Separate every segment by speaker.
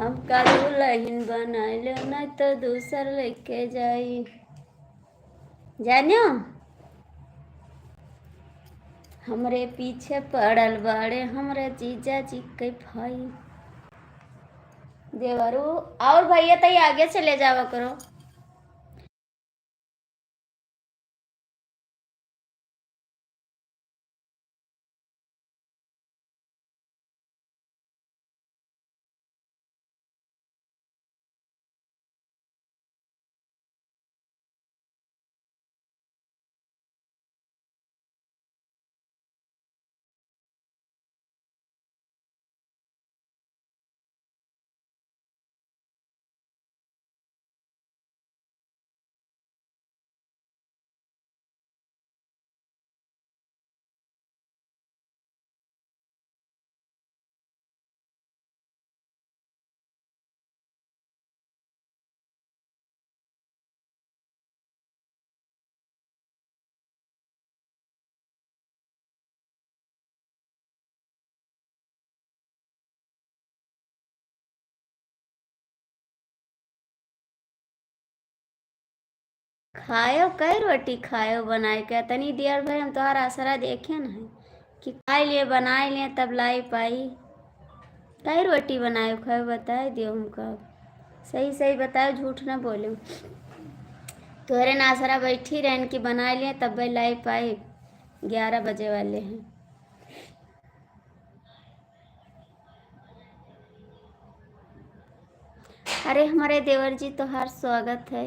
Speaker 1: हमका दुल्हन बनाइल न तो दूसर लेके जाई। जानियो हमरे पीछे पड़ल बाड़े हमरे जीजा जी के भाई। देवरू और भैया तो आगे चले जावा करो। खायो कई रोटी खायो बनाए के तनी देर भाई हम तोहार आसरा देखे न है कि खाई लिए बनाए लिए तब लाई पाई। कई रोटी बनाए खाए बताए दियो हमका। सही सही बताओ झूठ ना बोलो। तोहरे नासरा बैठी रहन की बना लिए तब भाई लाई पाई। 11 बजे वाले हैं। अरे हमारे देवर जी तोहार स्वागत है।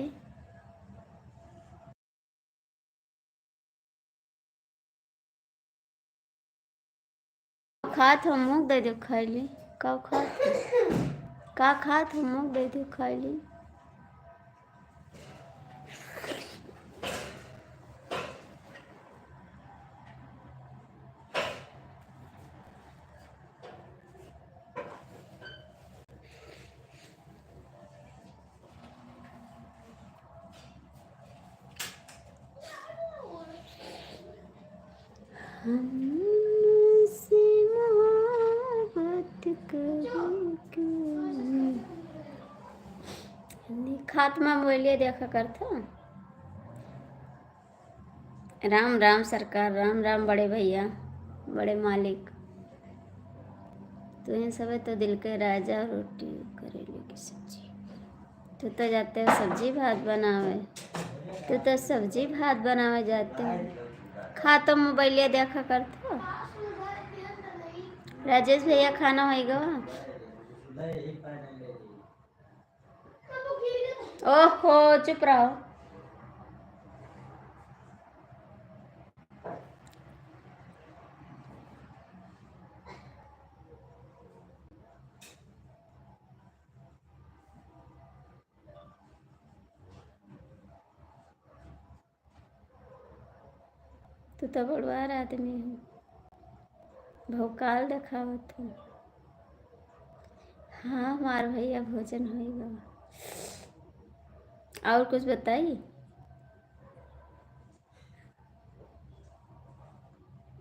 Speaker 1: खात हम मुँह दे दो खाई ली। का खात का खात हम मुँह दे दो खाई ली। हमसे मोहब्बत करके खात्मा बोलिए देखा करता। राम राम सरकार राम राम बड़े भैया बड़े मालिक। तुम्हें सब तो दिल के राजा रोटी करेले की सब्जी। तू तो जाते हो सब्जी भात बनावे। तू तो सब्जी भात बनावे जाते हो। खा तो मोबाइलिया देखा करते हो। राजेश भैया खाना होएगा। ओहो चुप रहो। तू तो बड़वार आदमी हो। भौकाल दिखावत हो। हाँ हमार भैया भोजन होएगा। और कुछ बताइए।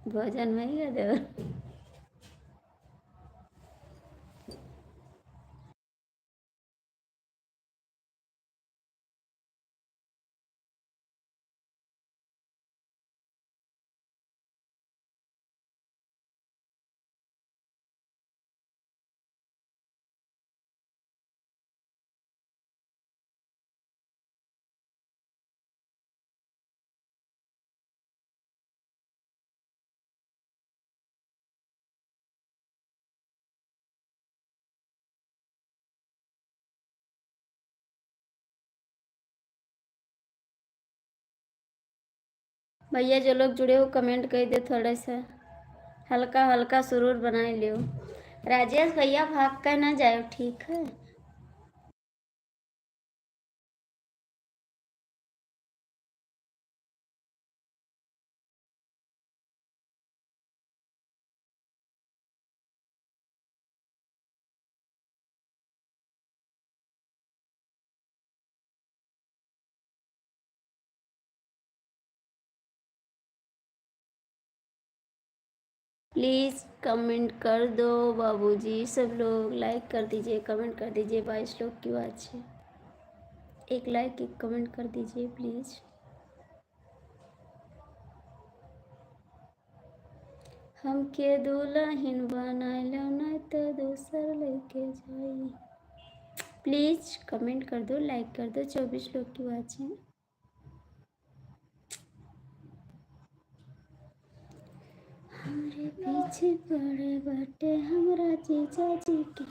Speaker 1: भोजन होएगा देवर। भैया जो लोग जुड़े हो कमेंट कर दे थोड़ा सा। हल्का हल्का सुरूर बनाए लियो। राजेश भैया भाग कर ना जाओ ठीक है। प्लीज़ कमेंट कर दो बाबूजी, सब लोग लाइक कर दीजिए, कमेंट कर दीजिए। 22 लोग की बात है, एक लाइक एक कमेंट कर दीजिए प्लीज़। हमके दुल्हन बनाइलो ना तो दूसर लेके जाई। प्लीज़ कमेंट कर दो, लाइक कर दो। 24 लोग की बात है। हमरे पीछे पड़े बाटे हमरा जीजा जी के।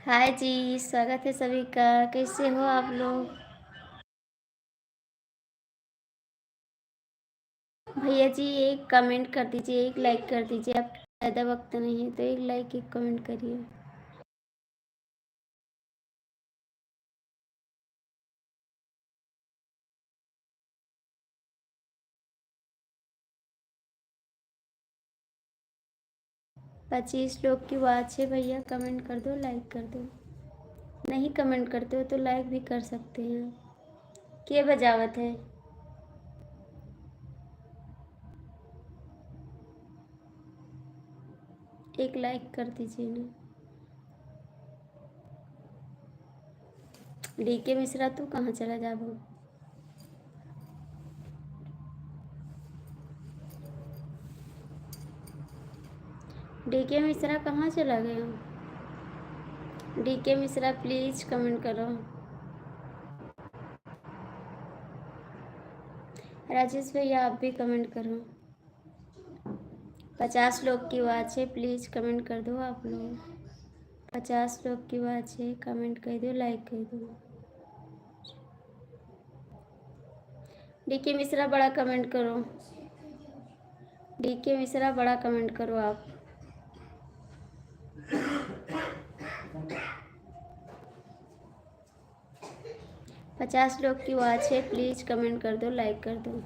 Speaker 1: हाय जी, स्वागत है सभी का। कैसे हो आप लोग? भैया जी एक कमेंट कर दीजिए, एक लाइक कर दीजिए। आप ज़्यादा वक्त नहीं है तो एक लाइक एक कमेंट करिए। पच्चीस लोग की बात है भैया, कमेंट कर दो, लाइक कर दो। नहीं कमेंट करते हो तो लाइक भी कर सकते हैं। क्या बजावत है? एक लाइक कर दीजिए ना। डीके मिश्रा तू कहाँ चला जा वो? डीके मिश्रा कहाँ चला गया? डीके मिश्रा प्लीज़ कमेंट करो। राजेश भैया आप भी कमेंट करो। 50 लोग की बात है, प्लीज़ कमेंट कर दो आप लोग। 50 लोग की बात है, कमेंट कर दो, लाइक कर दो। डीके मिश्रा बड़ा कमेंट करो। डीके मिश्रा बड़ा कमेंट करो आप। पचास लोग की बात है, प्लीज़ कमेंट कर दो, लाइक कर दो।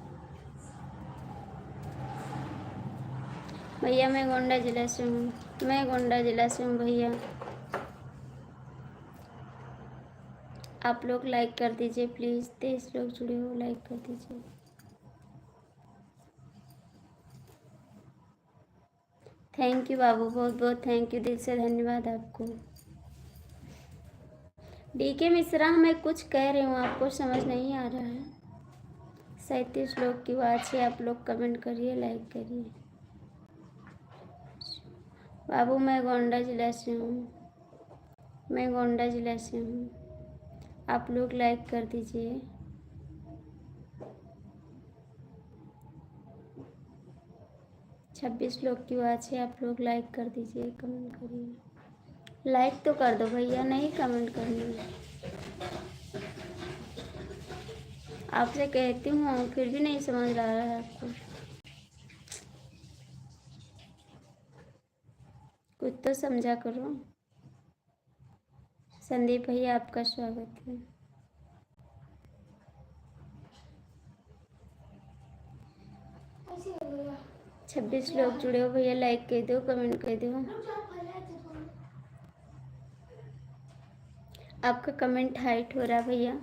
Speaker 1: भैया मैं गोंडा जिला से हूँ, मैं गोंडा जिला से हूँ भैया। आप लोग लाइक कर दीजिए प्लीज़। 23 लोग जुड़े हो, लाइक कर दीजिए। थैंक यू बाबू, बहुत बहुत थैंक यू, दिल से धन्यवाद आपको। डीके मिश्रा मैं कुछ कह रही हूँ, आपको समझ नहीं आ रहा है। 37 लोग की बात है, आप लोग कमेंट करिए, लाइक करिए। बाबू मैं गोंडा जिला से हूँ, मैं गोंडा जिला से हूँ। आप लोग लाइक कर दीजिए। छब्बीस लोग की बात है, आप लोग लाइक कर दीजिए, कमेंट करिए। लाइक तो कर दो भैया, नहीं कमेंट करनी। आपसे कहती हूँ फिर भी नहीं समझ आ रहा है आपको। कुछ तो समझा करो। संदीप भैया आपका स्वागत है। 26 लोग जुड़े हो भैया, लाइक कर दो, कमेंट कर दो। आपका कमेंट हाइट हो रहा भैया।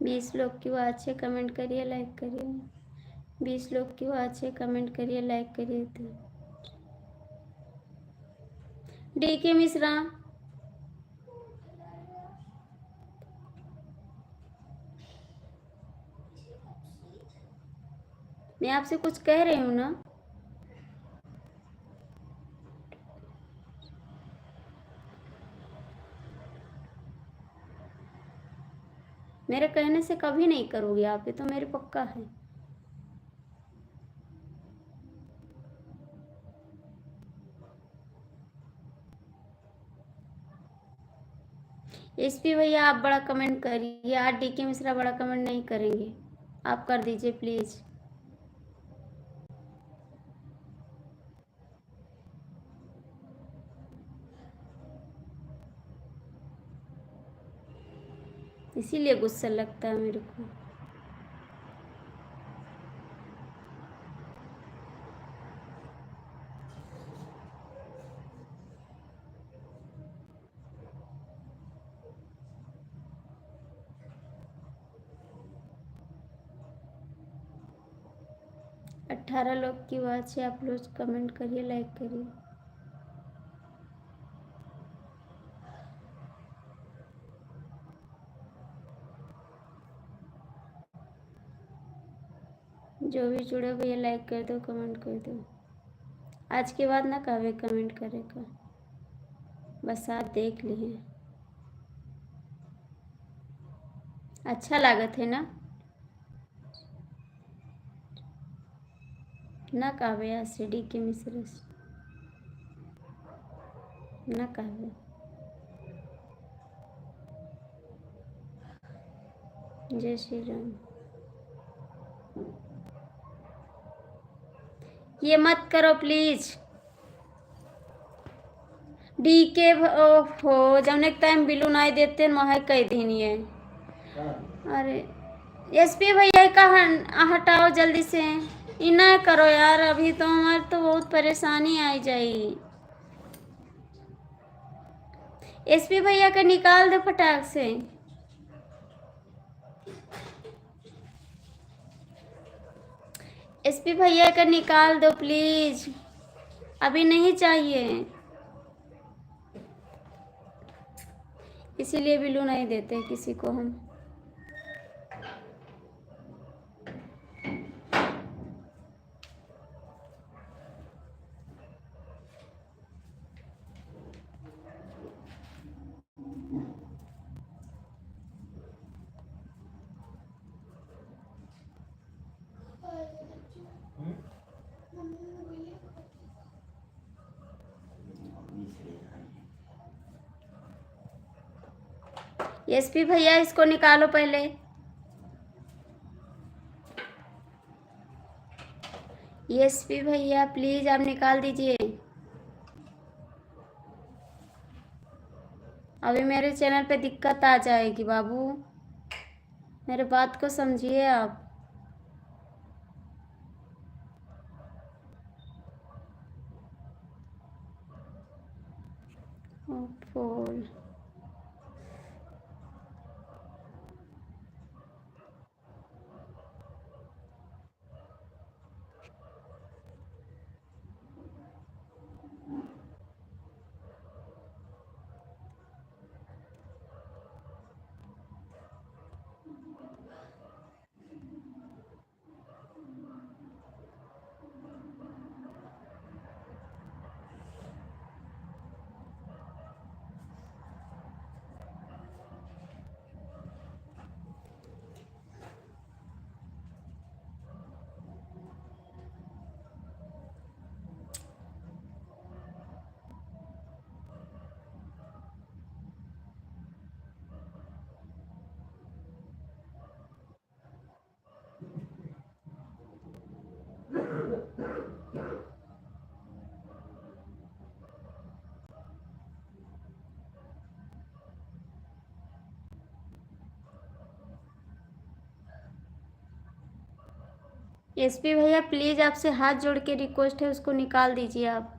Speaker 1: बीस लोग की बात है, कमेंट करिए, लाइक करिए। 20 लोग की बात है, कमेंट करिए, लाइक करिए। तो डीके मिश्रा मैं आपसे कुछ कह रही हूँ ना। मेरे कहने से कभी नहीं करोगे आप, ये तो मेरे पक्का है। एसपी भैया आप बड़ा कमेंट करिए। आज डीके मिश्रा बड़ा कमेंट नहीं करेंगे, आप कर दीजिए प्लीज़। इसीलिए गुस्सा लगता है मेरे को। अट्ठारह लोग की बात से आप लोग कमेंट करिए, लाइक करिए। जो भी जुड़े भैया लाइक कर दो, कमेंट कर दो। आज के बाद ना कहवे कमेंट करेगा, बस आप देख लिए। अच्छा लागत है ना कहवे आज से डी के मिश्रा ना कहवे। जय श्री राम। ये मत करो प्लीज। डी के हो जमने टाइम बिलू नहीं देते मोहे कह दीनिए। अरे एसपी भैया का हटाओ जल्दी से। इना करो यार, अभी तो हमारे तो बहुत परेशानी आई जाई। एसपी भैया का निकाल दो फटाक से। एसपी भैया का निकाल दो प्लीज, अभी नहीं चाहिए। इसीलिए बिलू नहीं देते किसी को हम। एसपी भैया इसको निकालो पहले। एसपी भैया प्लीज आप निकाल दीजिए। अभी मेरे चैनल पे दिक्कत आ जाएगी बाबू, मेरे बात को समझिए आप। फूल एसपी भैया प्लीज आपसे हाथ जोड़ के रिक्वेस्ट है, उसको निकाल दीजिए आप।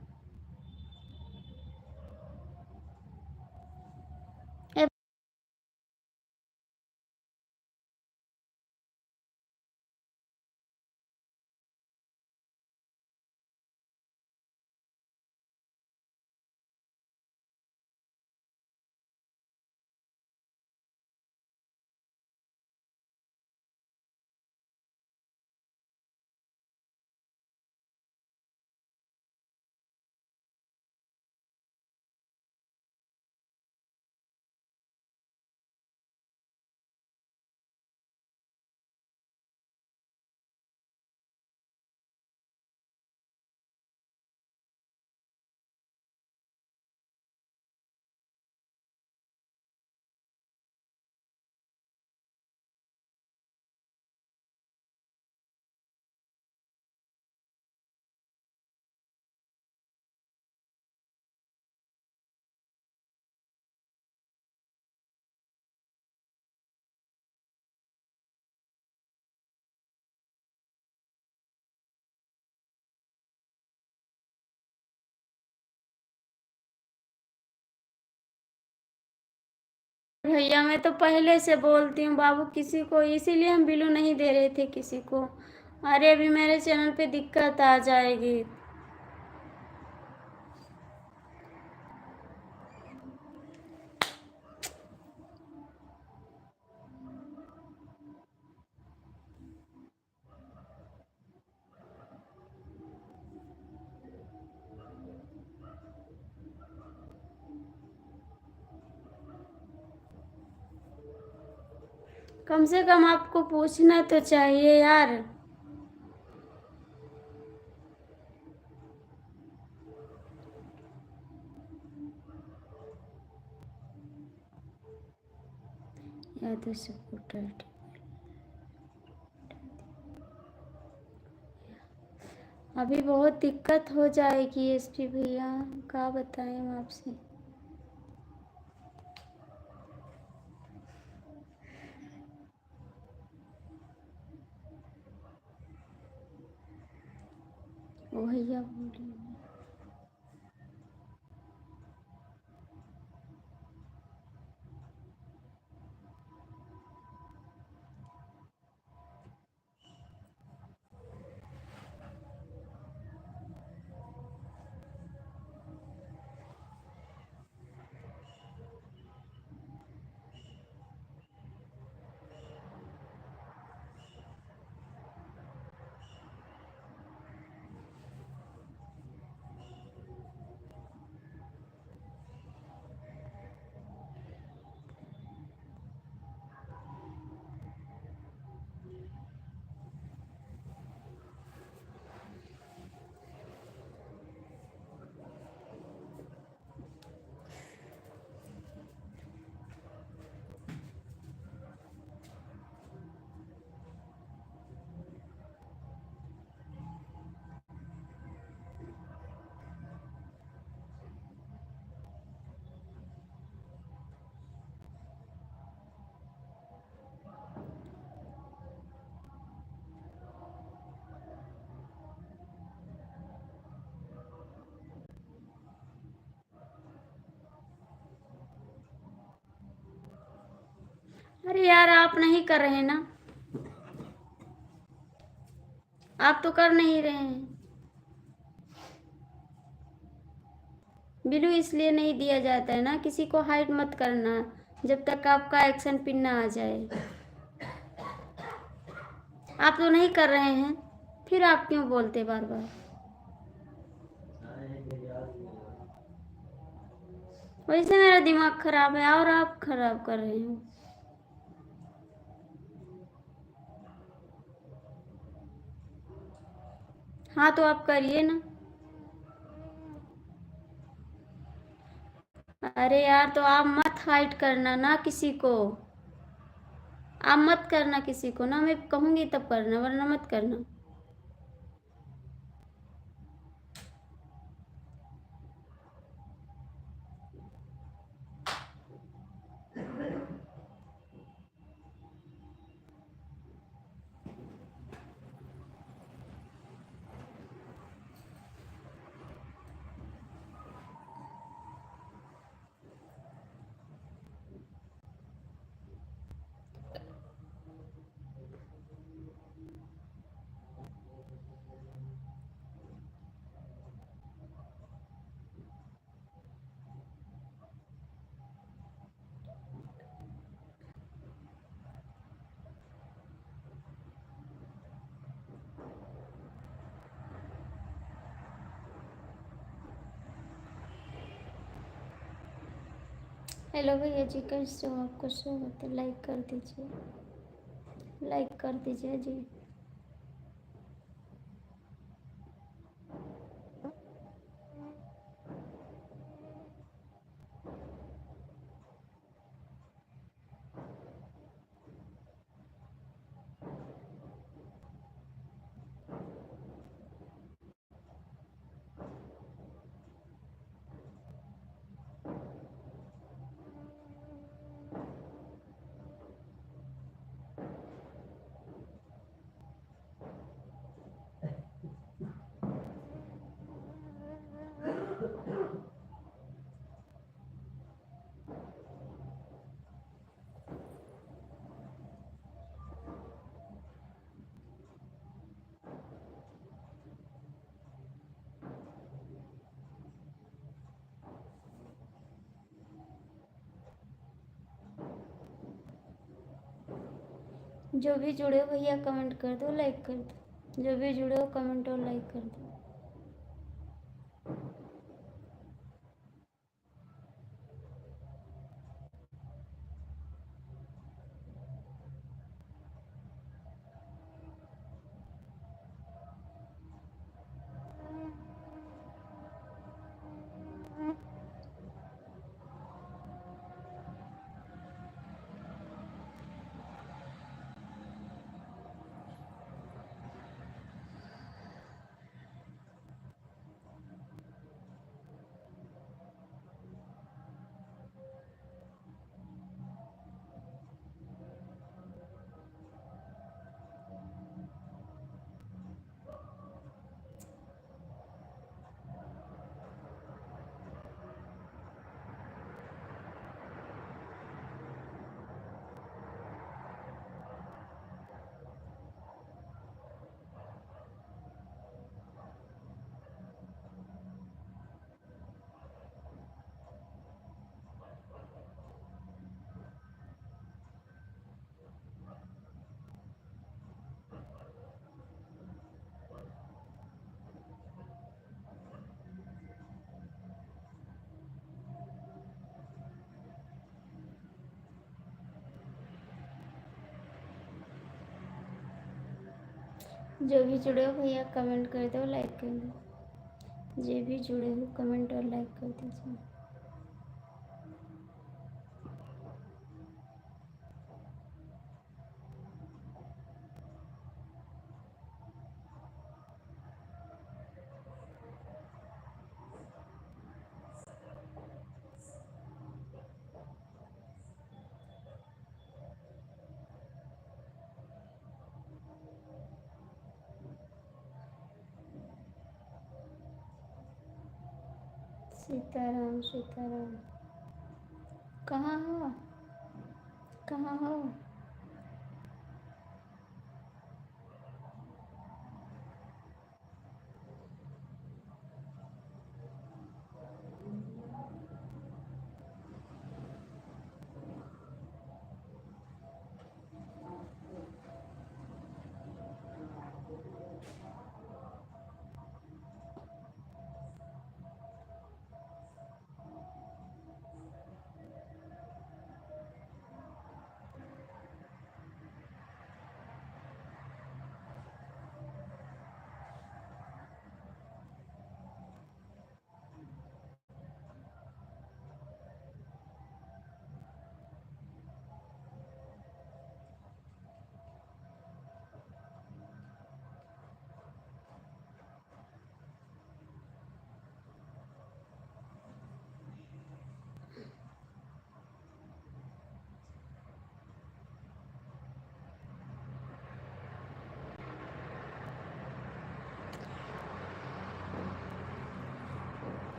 Speaker 1: भैया मैं तो पहले से बोलती हूँ बाबू किसी को, इसीलिए हम बिलू नहीं दे रहे थे किसी को। अरे अभी मेरे चैनल पे दिक्कत आ जाएगी। कम से कम आपको पूछना तो चाहिए यार। या तो सपोर्टर, अभी बहुत दिक्कत हो जाएगी एसपी भैया, क्या बताएं हम आपसे। ओ भैया बोलिए। अरे यार आप नहीं कर रहे ना, आप तो कर नहीं रहे हैं। बिलू इसलिए नहीं दिया जाता है ना, किसी को हाइड मत करना जब तक आपका एक्शन पिन ना आ जाए। आप तो नहीं कर रहे हैं, फिर आप क्यों बोलते बार बार। वैसे मेरा दिमाग खराब है और आप खराब कर रहे हो। हाँ तो आप करिए ना। अरे यार तो आप मत हाइड करना ना किसी को, आप मत करना किसी को ना, मैं कहूंगी तब करना वरना मत करना। हेलो भैया जी, कैसे हो? आपको स्वागत है, लाइक कर दीजिए, लाइक कर दीजिए जी। जो भी जुड़े हो भैया कमेंट कर दो, लाइक कर दो। जो भी जुड़े हो कमेंट और लाइक कर दो। जो भी जुड़े हो भैया कमेंट कर दो, लाइक कर दो। जो भी जुड़े हो कमेंट और लाइक कर दीजिए। सीताराम सीताराम। कहाँ हो? कहाँ हो?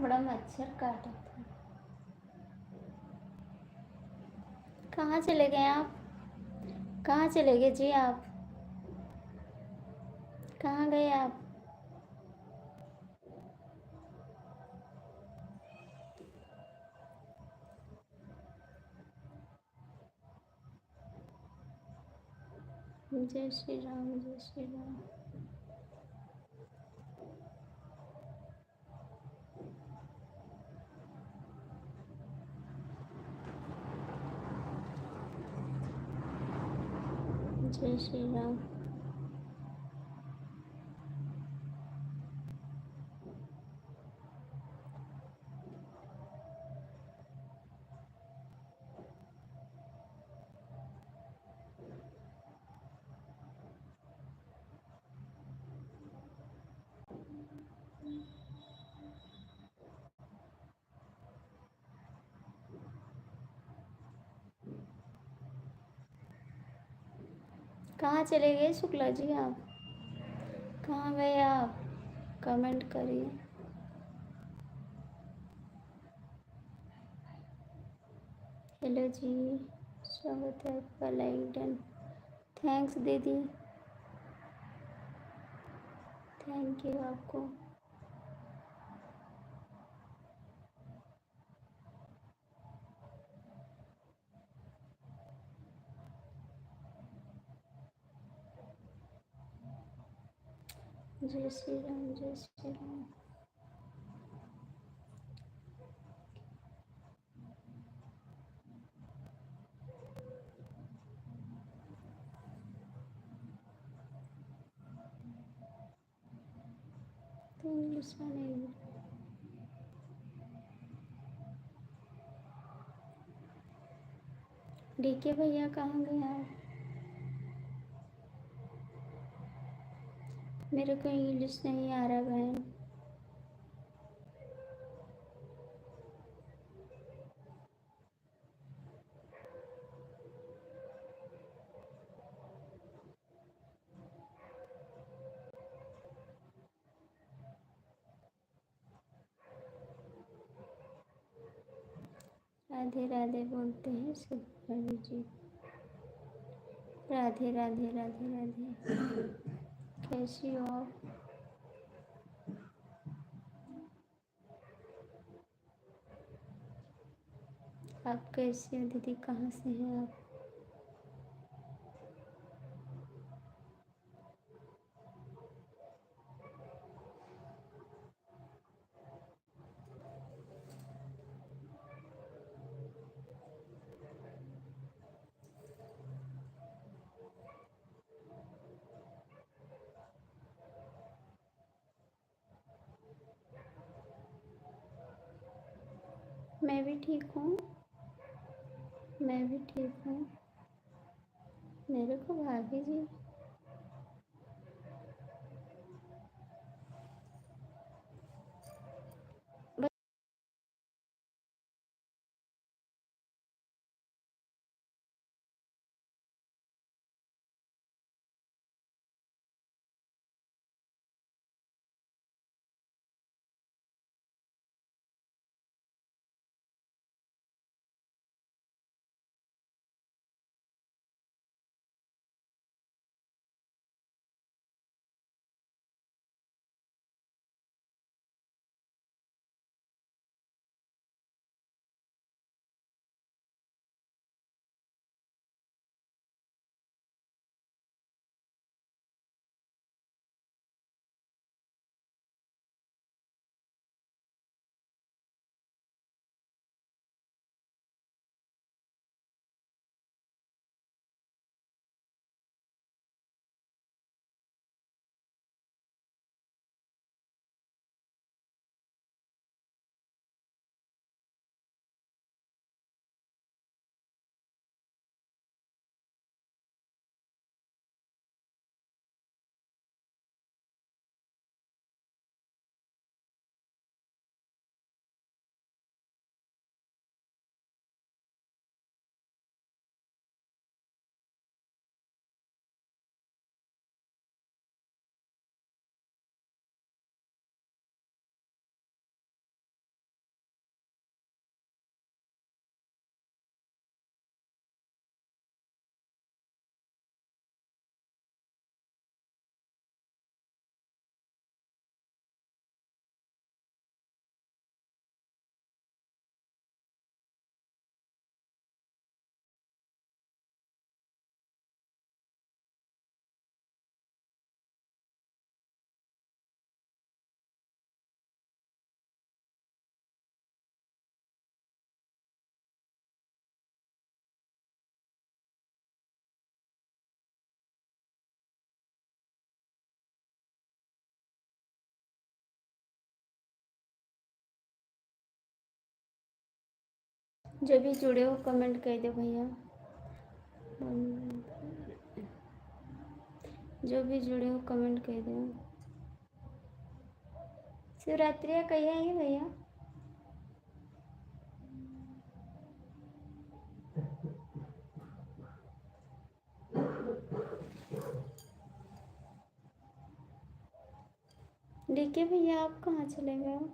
Speaker 1: बड़ा मच्छर काटा था। कहाँ चले गए आप? कहाँ चले गए जी आप? कहाँ गए आप? जय श्री राम, जय श्री राम। जय श्री राम। कहाँ चले गए शुक्ला जी आप? कहाँ गए आप? कमेंट करिए। हेलो जी, स्वागत है आपका। Like done. थैंक्स दीदी, थैंक यू आपको। जय श्री राम, जय श्री राम। तो इंग्लिश में नहीं। डीके भैया कहाँ गए आप? मेरे को इंग्लिश नहीं आ रहा बहन। राधे राधे बोलते हैं सुखबीर जी। राधे राधे राधे राधे। कैसी हो आप? आप कैसी हो दीदी? कहाँ से हैं आप? मैं भी ठीक हूँ। मैं भी ठीक हूँ। मेरे को भाभी जी जो भी जुड़े हो कमेंट कर दो भैया। जो भी जुड़े हो कमेंट कर दो। शिवरात्रि कही है भैया? देखिए भैया, आप कहाँ चले गए हो?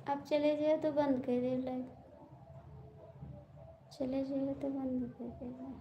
Speaker 1: आप चले जाए तो बंद कर दे लाइव। चले जाए तो बंद कर देगा।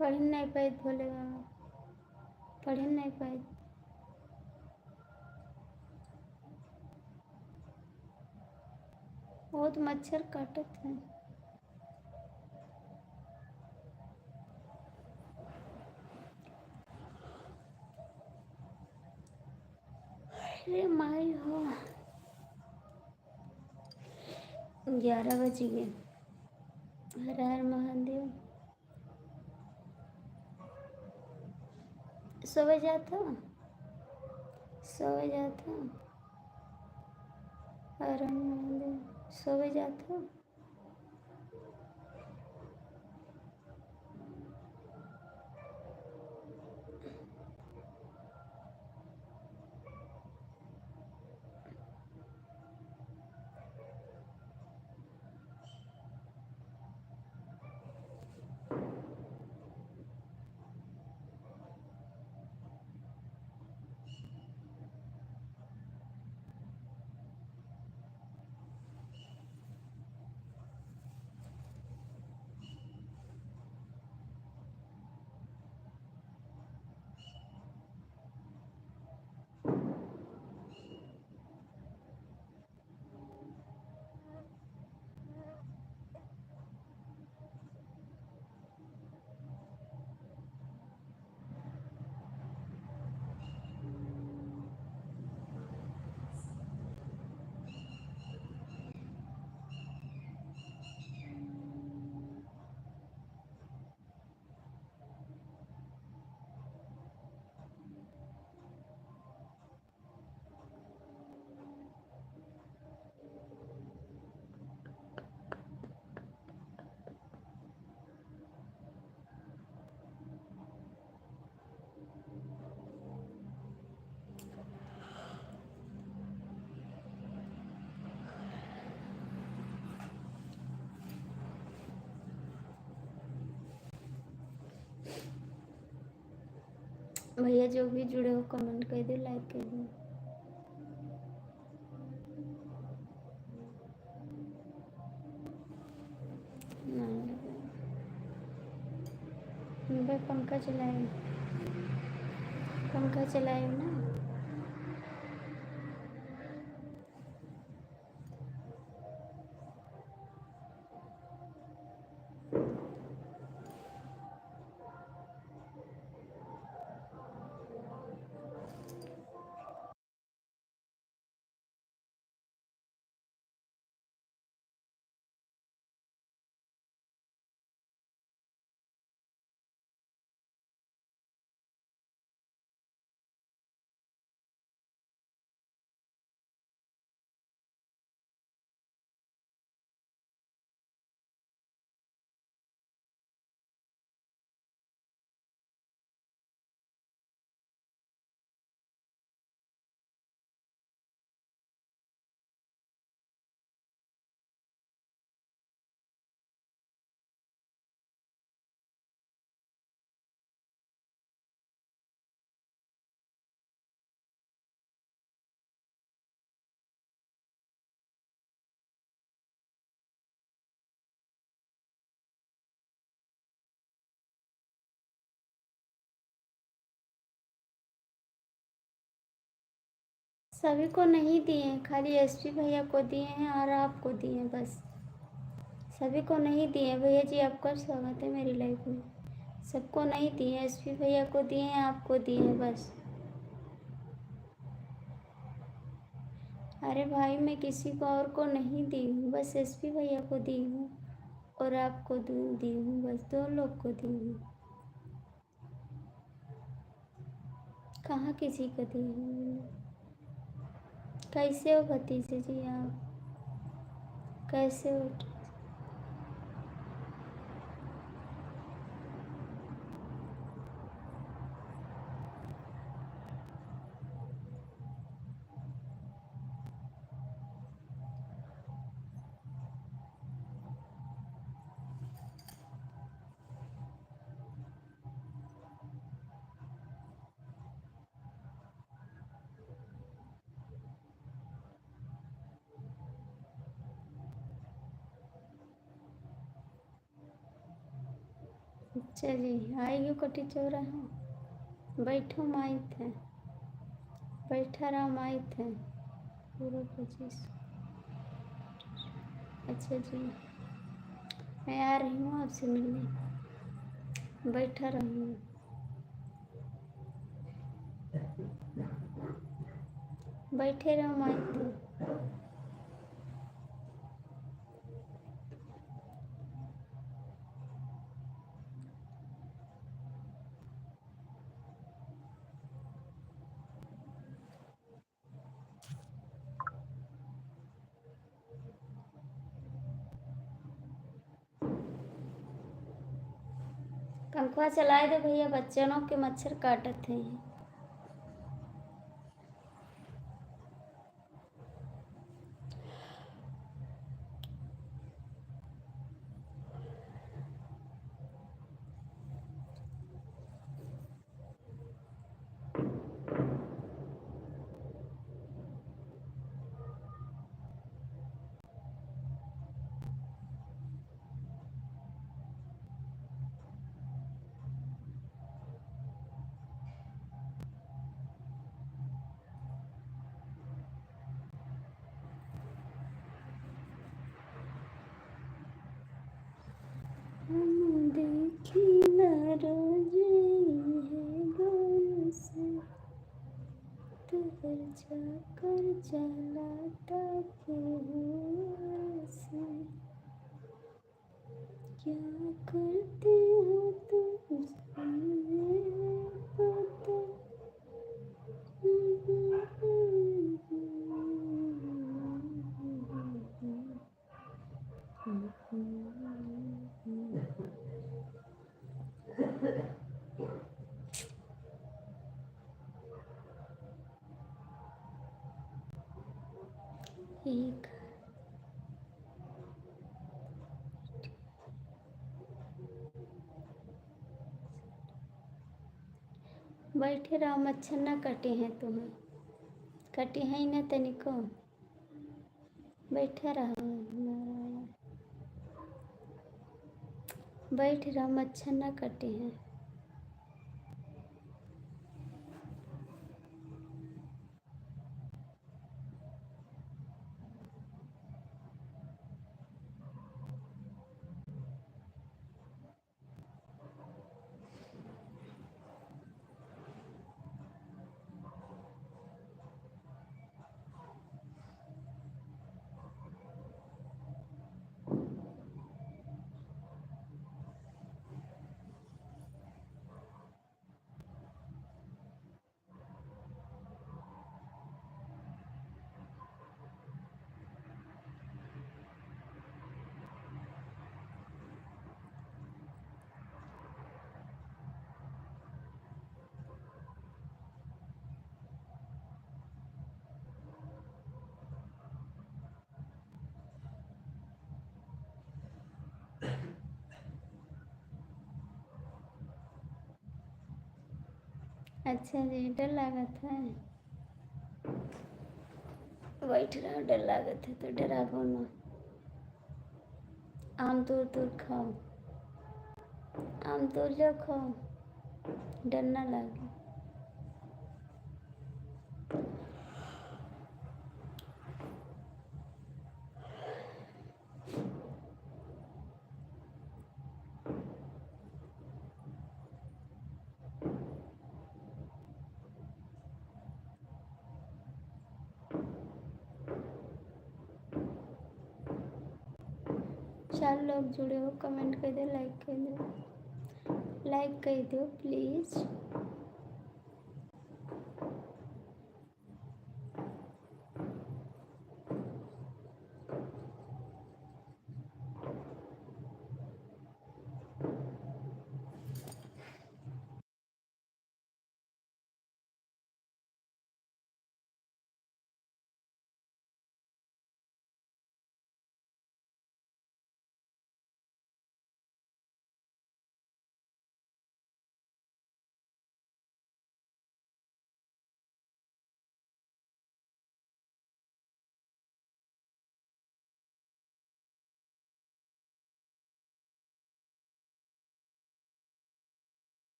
Speaker 1: पढ़ नहीं पाए भोले बाबा, पढ़ नहीं पाए। बहुत मच्छर काटत है। अरे माई हो, 11 बज गए। हर हर महादेव। सो जाता, सो जाता। हर हर महादेव। सो जाता। भैया जो भी जुड़े हो कमेंट कर दो, लाइक कर दो। भाई पंखा चलाए, पंखा चलाए ना। सभी को नहीं दिए हैं, खाली एसपी भैया को दिए हैं और आपको दिए हैं बस। सभी को नहीं दिए हैं भैया जी, आपका स्वागत है मेरी लाइफ में। सबको नहीं दिए हैं, एसपी भैया को दिए हैं, आपको दिए हैं बस। अरे भाई मैं किसी को और को नहीं दी हूँ, बस एसपी भैया को दी हूँ और आपको दी हूँ, बस 2 लोग को दी हूँ। कहाँ किसी को दी हूँ? कैसे हो भतीजे जी आप, कैसे हो? चलिए आइए कोटी चौराहा, बैठो माई थे, बैठा रहा माई थे पूरा 25। अच्छा जी, मैं आ रही हूँ आपसे मिलने, बैठा रहूँगी, बैठे रहो माई थे। पंखा चलाए दो भैया, बच्चों के मच्छर काटत हैं। हम देखिला रोजे है गौर से, तोहर जाकर जलाता के हुआ से, क्या करते हो तुम मुझे पता। एक बैठे रहो, मच्छर ना कटे हैं तुम्हें, कटे हैं ना तनिको, बैठे रहो, बैठ रहो, मच्छर ना कटे हैं। अच्छा जी, डर लागत है, बैठ रहा, डर लागत है तो डरा ना। आम तोड़ तोड़ खाओ, आम तोड़ लो खाओ, डर ना लगे। 4 लोग जुड़े हो, कमेंट कर दो, लाइक कर दो, लाइक कर दो प्लीज़।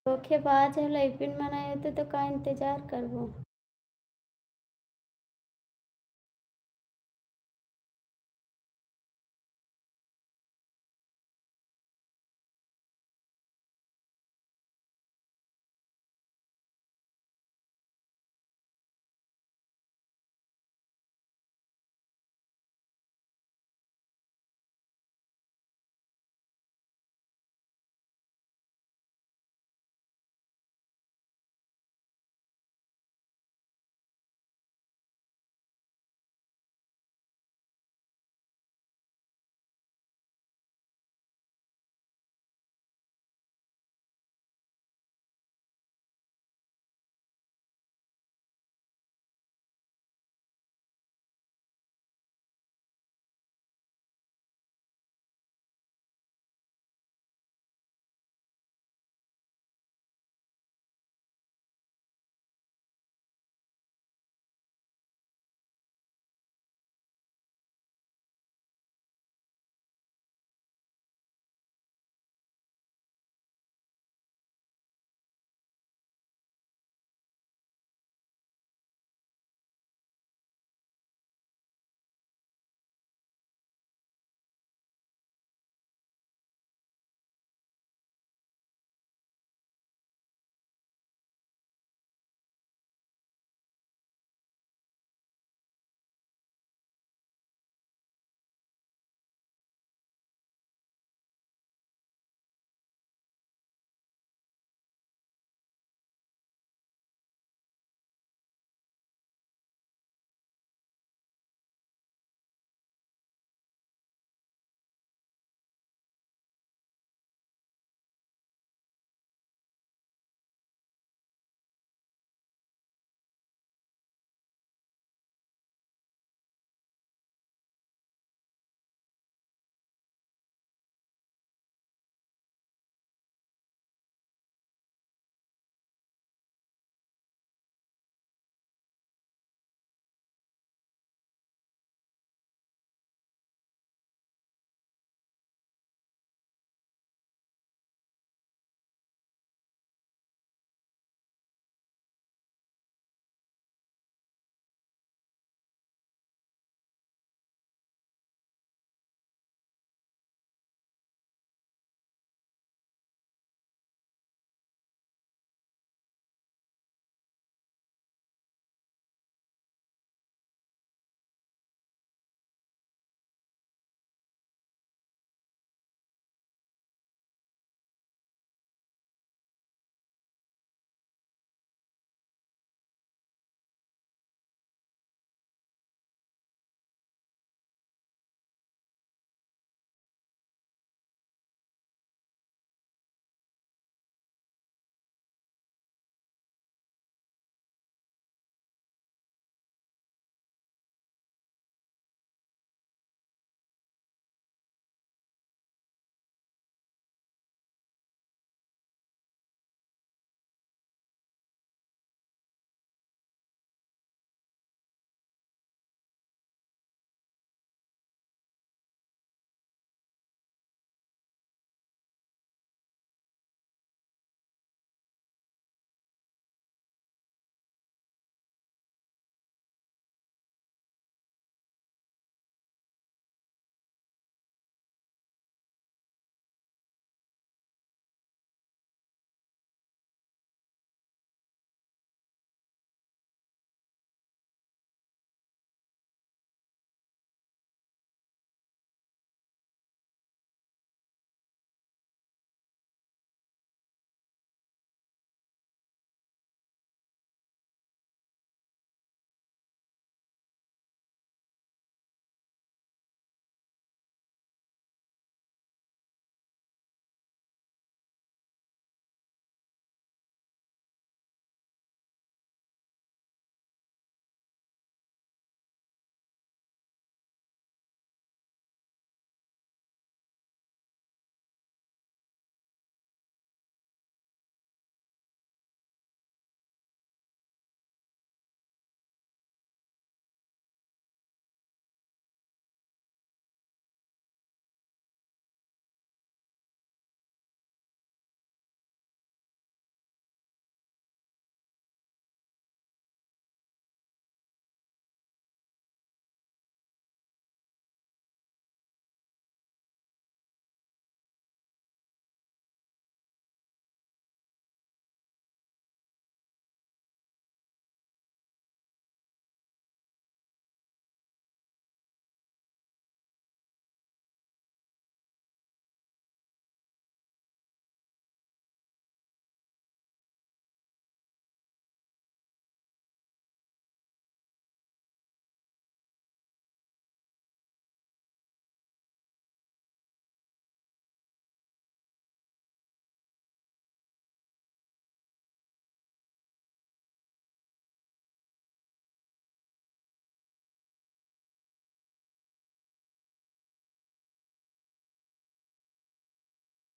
Speaker 1: धोखेबाज है, लाइपिन मनाए होते तो का इंतजार करबो।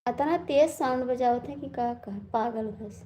Speaker 1: इतना तेज साउंड बजाओ थे कि का कह पागल भस।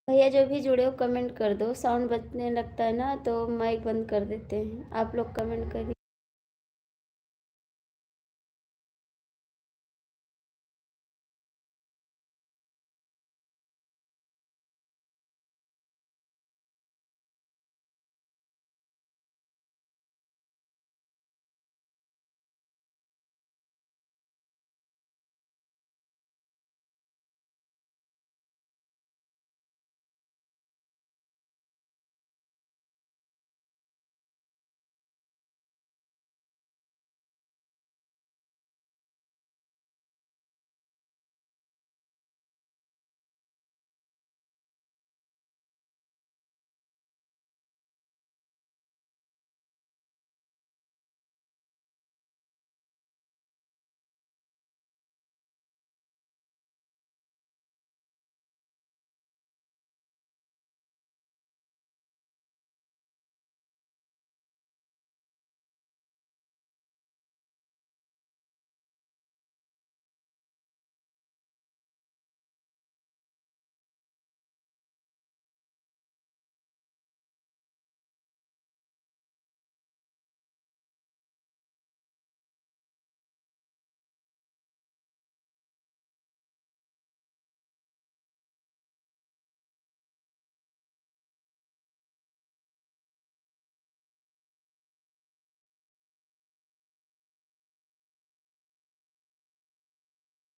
Speaker 1: भैया जो भी जुड़े हो कमेंट कर दो, साउंड बजने लगता है ना तो माइक बंद कर देते हैं। आप लोग कमेंट करिए।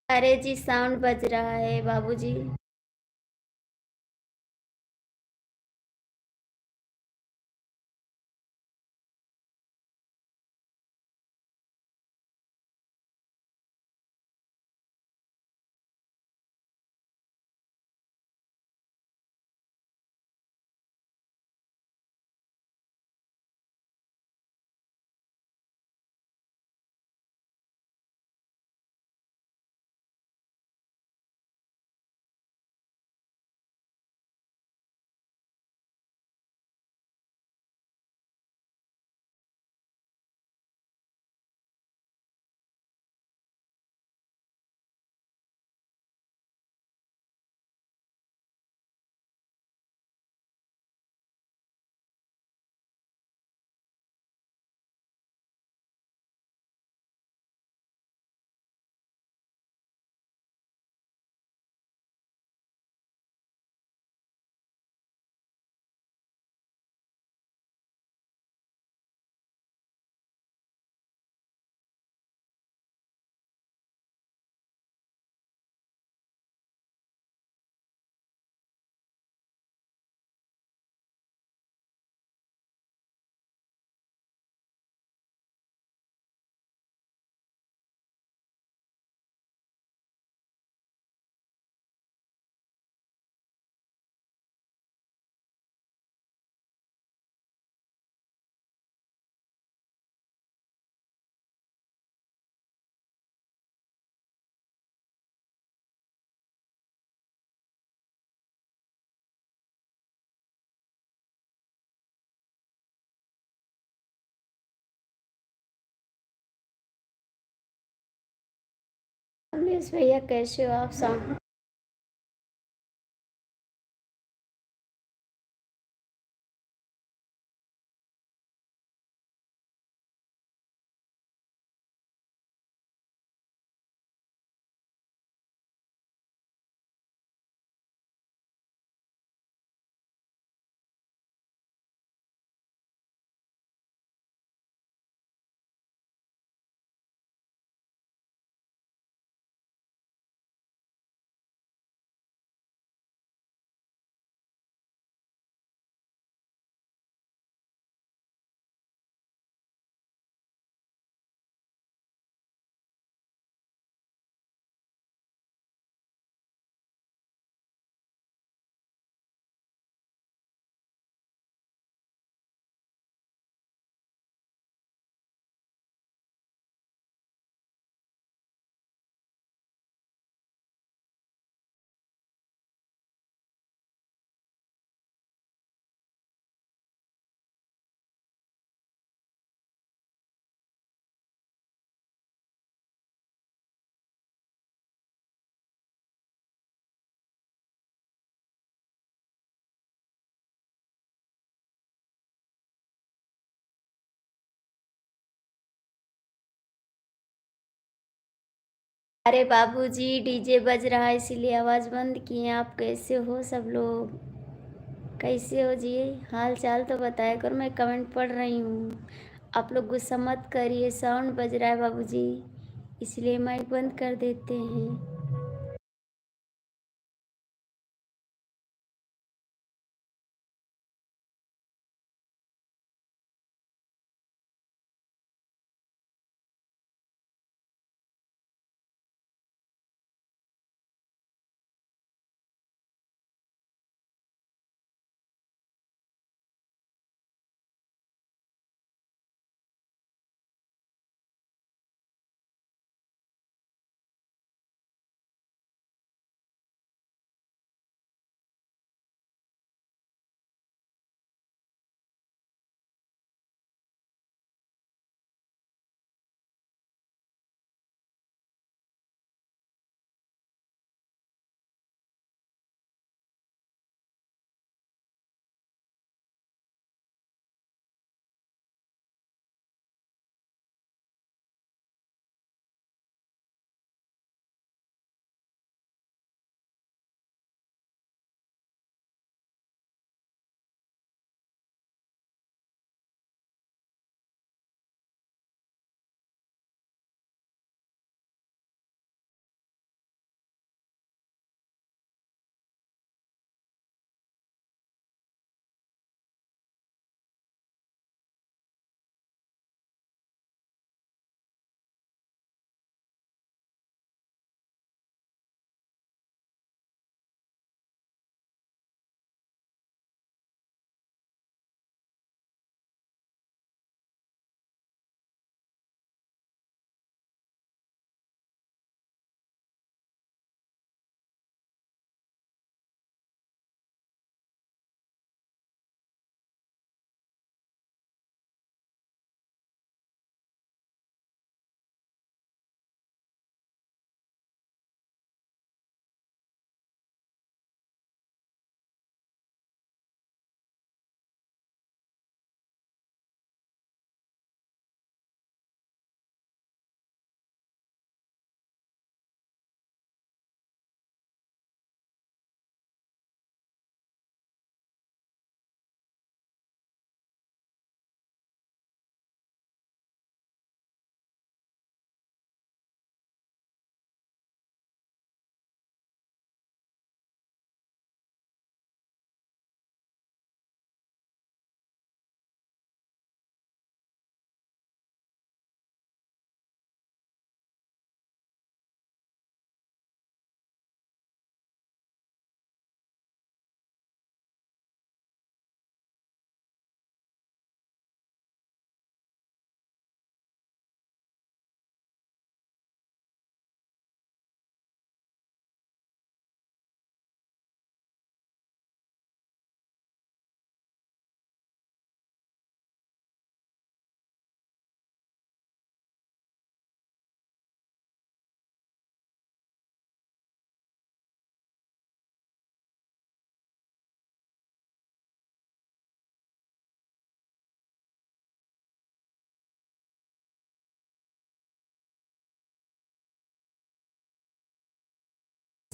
Speaker 1: अरे जी साउंड बज रहा है बाबूजी। कमलेश भैया कैसे हो आप साउंड। अरे बाबूजी डीजे बज रहा है इसीलिए आवाज़ बंद किए। आप कैसे हो सब लोग, कैसे हो जी। हाल चाल तो बताया करो, मैं कमेंट पढ़ रही हूँ। आप लोग गुस्सा मत करिए, साउंड बज रहा है बाबूजी, इसलिए माइक बंद कर देते हैं।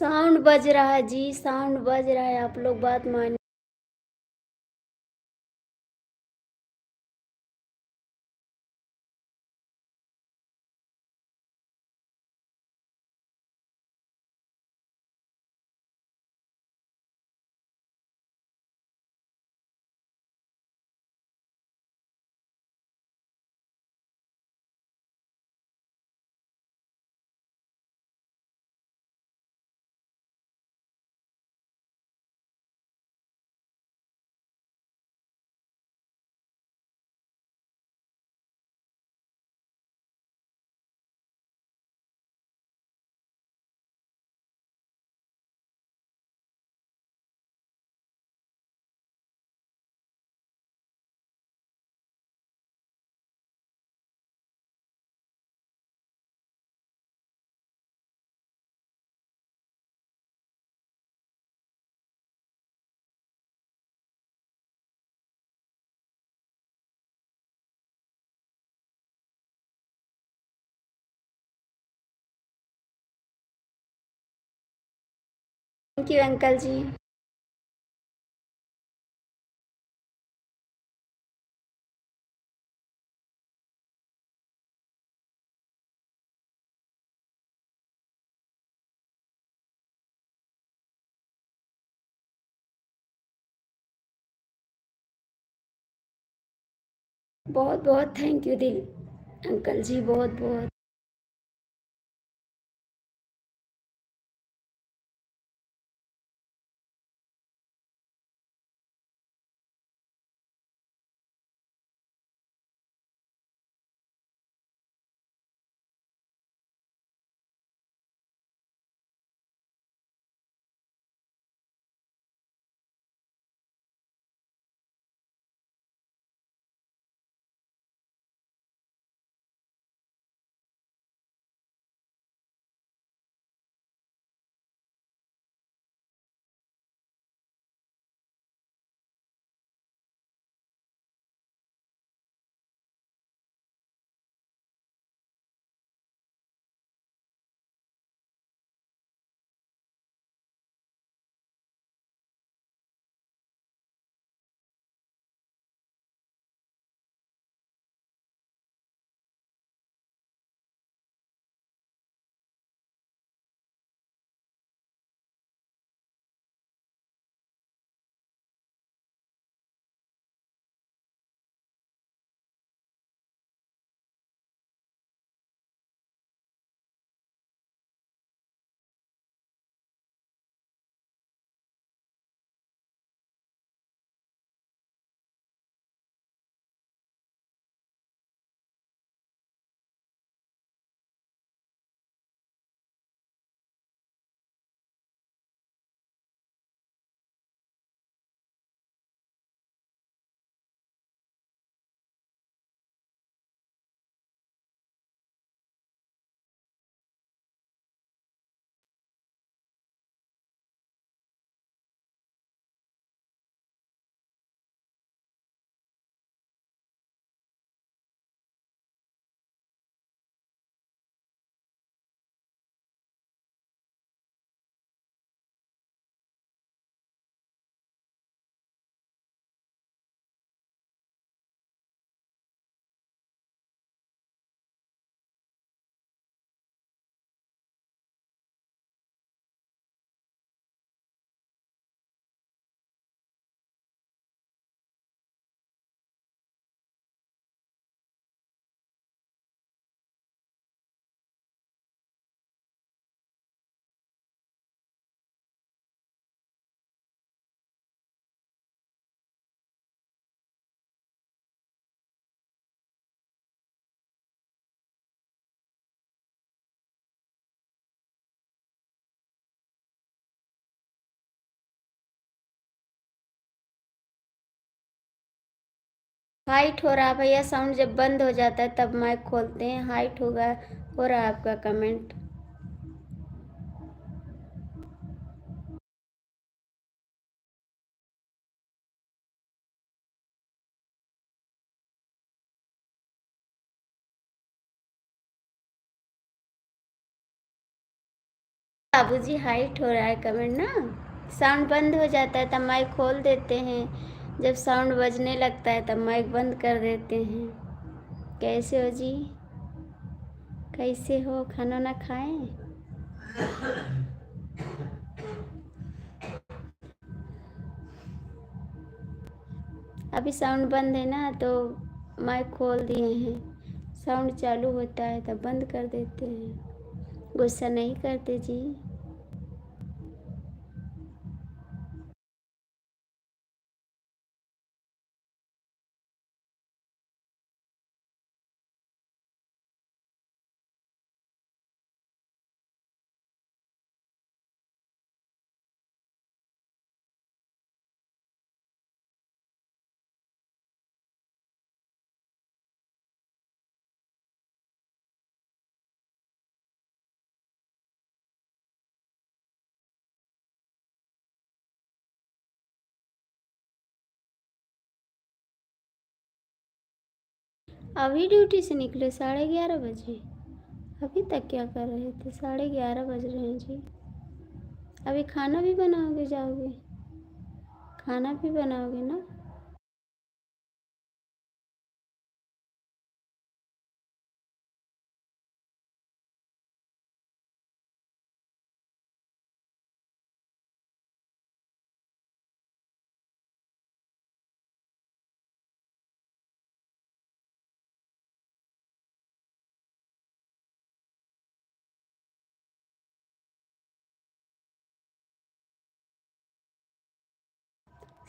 Speaker 1: साउंड बज रहा है जी, साउंड बज रहा है, आप लोग बात मानिए। थैंक यू अंकल जी। बहुत बहुत थैंक यू दिल अंकल जी, बहुत बहुत। हाइट हो रहा भैया, साउंड जब बंद हो जाता है तब माइक खोलते हैं। हाइट होगा, हो रहा है आपका कमेंट। बाबूजी हाइट हो रहा है कमेंट ना, साउंड बंद हो जाता है तब माइक खोल देते हैं, जब साउंड बजने लगता है तब माइक बंद कर देते हैं। कैसे हो जी, कैसे हो, खाना ना खाएं? अभी साउंड बंद है ना तो माइक खोल दिए हैं, साउंड चालू होता है तब बंद कर देते हैं। गुस्सा नहीं करते जी। अभी ड्यूटी से निकले 11:30 बजे, अभी तक क्या कर रहे थे? 11:30 बज रहे हैं जी। अभी खाना भी बनाओगे, जाओगे खाना भी बनाओगे ना?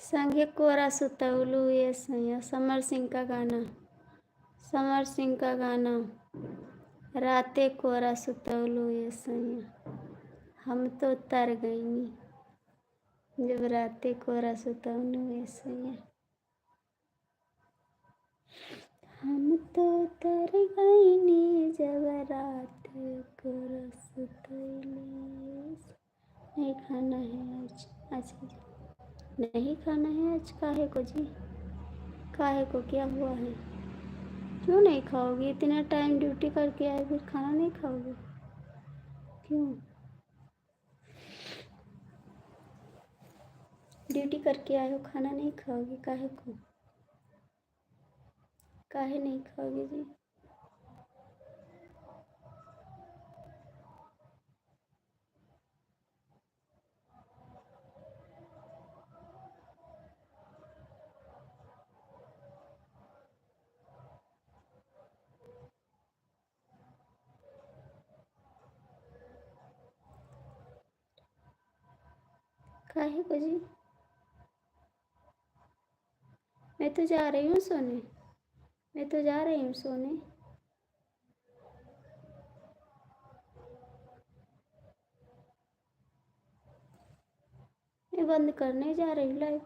Speaker 1: संगे कोरा सुतौलू ये सैया, समर सिंह का गाना, समर सिंह का गाना। राते कोरा सुतौलू ये सैया, हम तो तर गईनी जब राते कोरा सुतौलू ये सैया, हम तो तर गईनी जब रात कोरा सुतौलू। नहीं खाना है आज, नहीं खाना है आज। काहे को जी, काहे को, क्या हुआ है? क्यों नहीं खाओगे? इतना टाइम ड्यूटी करके आए फिर खाना नहीं खाओगे? क्यों? ड्यूटी करके आए हो, खाना नहीं खाओगे? काहे को, काहे नहीं खाओगे जी? काहे को जी? मैं तो जा रही हूँ सोने, मैं तो जा रही हूँ सोने। मैं बंद करने जा रही हूँ लाइव।